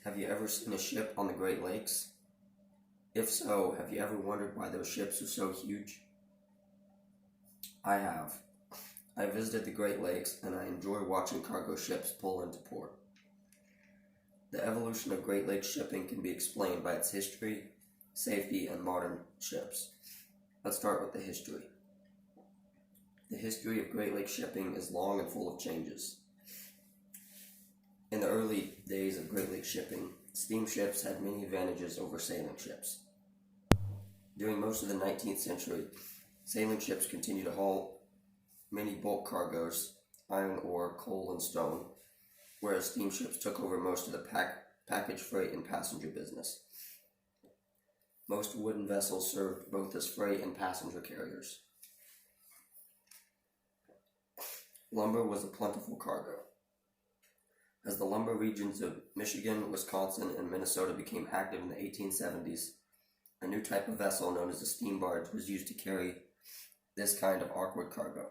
Have you ever seen a ship on the Great Lakes? If so, have you ever wondered why those ships are so huge? I have. I visited the Great Lakes and I enjoy watching cargo ships pull into port. The evolution of Great Lakes shipping can be explained by its history, safety, and modern ships. Let's start with the history. The history of Great Lakes shipping is long and full of changes. In the early days of Great Lakes shipping, steamships had many advantages over sailing ships. During most of the 19th century, sailing ships continued to haul many bulk cargoes, iron ore, coal, and stone, whereas steamships took over most of the package freight and passenger business. Most wooden vessels served both as freight and passenger carriers. Lumber was a plentiful cargo. As the lumber regions of Michigan, Wisconsin, and Minnesota became active in the 1870s, a new type of vessel known as a steam barge was used to carry this kind of awkward cargo,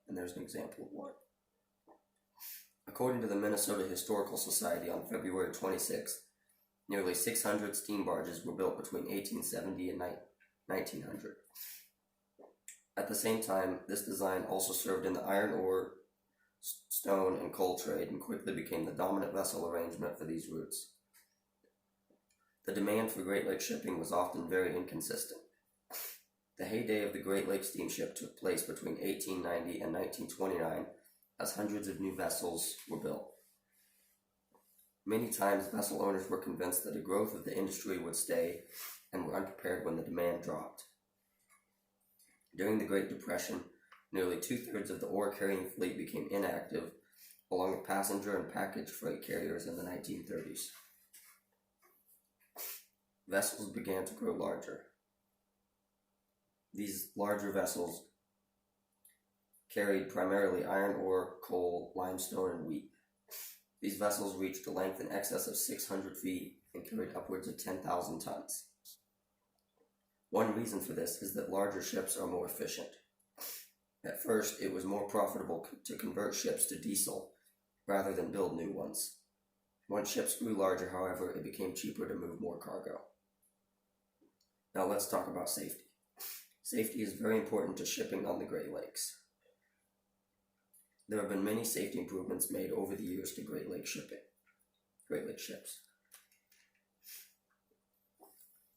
and there's an example of one. According to the Minnesota Historical Society on February 26th, nearly 600 steam barges were built between 1870 and 1900. At the same time, this design also served in the iron ore, stone, and coal trade and quickly became the dominant vessel arrangement for these routes. The demand for Great Lakes shipping was often very inconsistent. The heyday of the Great Lakes steamship took place between 1890 and 1929 as hundreds of new vessels were built. Many times, vessel owners were convinced that the growth of the industry would stay and were unprepared when the demand dropped. During the Great Depression, nearly two-thirds of the ore-carrying fleet became inactive, along with passenger and package freight carriers in the 1930s. Vessels began to grow larger. These larger vessels carried primarily iron ore, coal, limestone, and wheat. These vessels reached a length in excess of 600 feet and carried upwards of 10,000 tons. One reason for this is that larger ships are more efficient. At first, it was more profitable to convert ships to diesel rather than build new ones. Once ships grew larger, however, it became cheaper to move more cargo. Now let's talk about safety. Safety is very important to shipping on the Great Lakes. There have been many safety improvements made over the years to Great Lakes ships.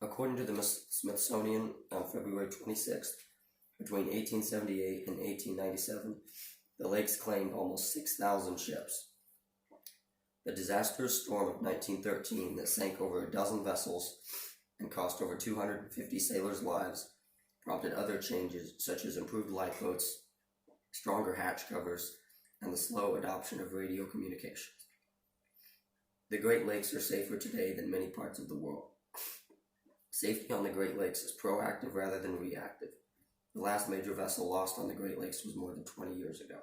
According to the Smithsonian on February 26th, between 1878 and 1897, the lakes claimed almost 6,000 ships. The disastrous storm of 1913 that sank over a dozen vessels and cost over 250 sailors' lives prompted other changes such as improved lifeboats, stronger hatch covers, and the slow adoption of radio communications. The Great Lakes are safer today than many parts of the world. Safety on the Great Lakes is proactive rather than reactive. The last major vessel lost on the Great Lakes was more than 20 years ago.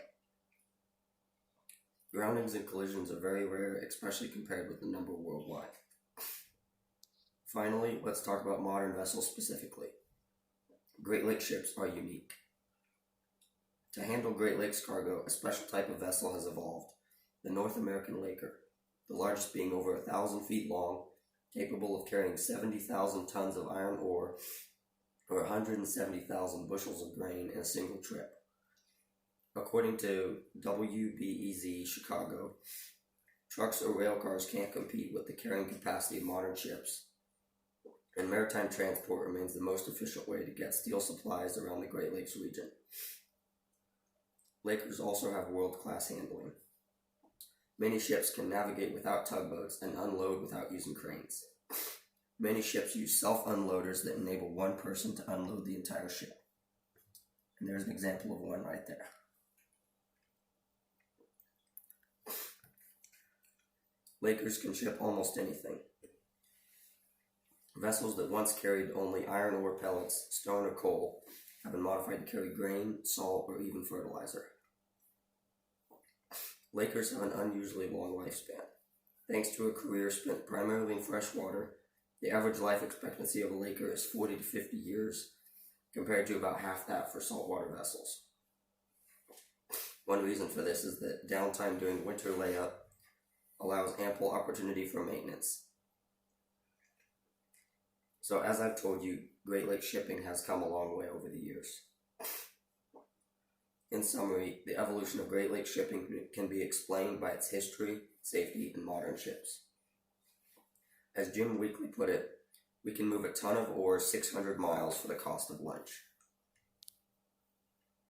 Groundings and collisions are very rare, especially compared with the number worldwide. Finally, let's talk about modern vessels specifically. Great Lakes ships are unique. To handle Great Lakes cargo, a special type of vessel has evolved, the North American Laker, the largest being over 1,000 feet long, capable of carrying 70,000 tons of iron ore or 170,000 bushels of grain in a single trip. According to WBEZ Chicago, trucks or rail cars can't compete with the carrying capacity of modern ships, and maritime transport remains the most efficient way to get steel supplies around the Great Lakes region. Lakers also have world-class handling. Many ships can navigate without tugboats and unload without using cranes. Many ships use self-unloaders that enable one person to unload the entire ship. And there's an example of one right there. Lakers can ship almost anything. Vessels that once carried only iron ore pellets, stone, or coal have been modified to carry grain, salt, or even fertilizer. Lakers have an unusually long lifespan. Thanks to a career spent primarily in fresh water, the average life expectancy of a Laker is 40 to 50 years, compared to about half that for saltwater vessels. One reason for this is that downtime during winter layup allows ample opportunity for maintenance. So as I've told you, Great Lakes shipping has come a long way over the years. In summary, the evolution of Great Lakes shipping can be explained by its history, safety, and modern ships. As Jim Weekly put it, we can move a ton of ore 600 miles for the cost of lunch.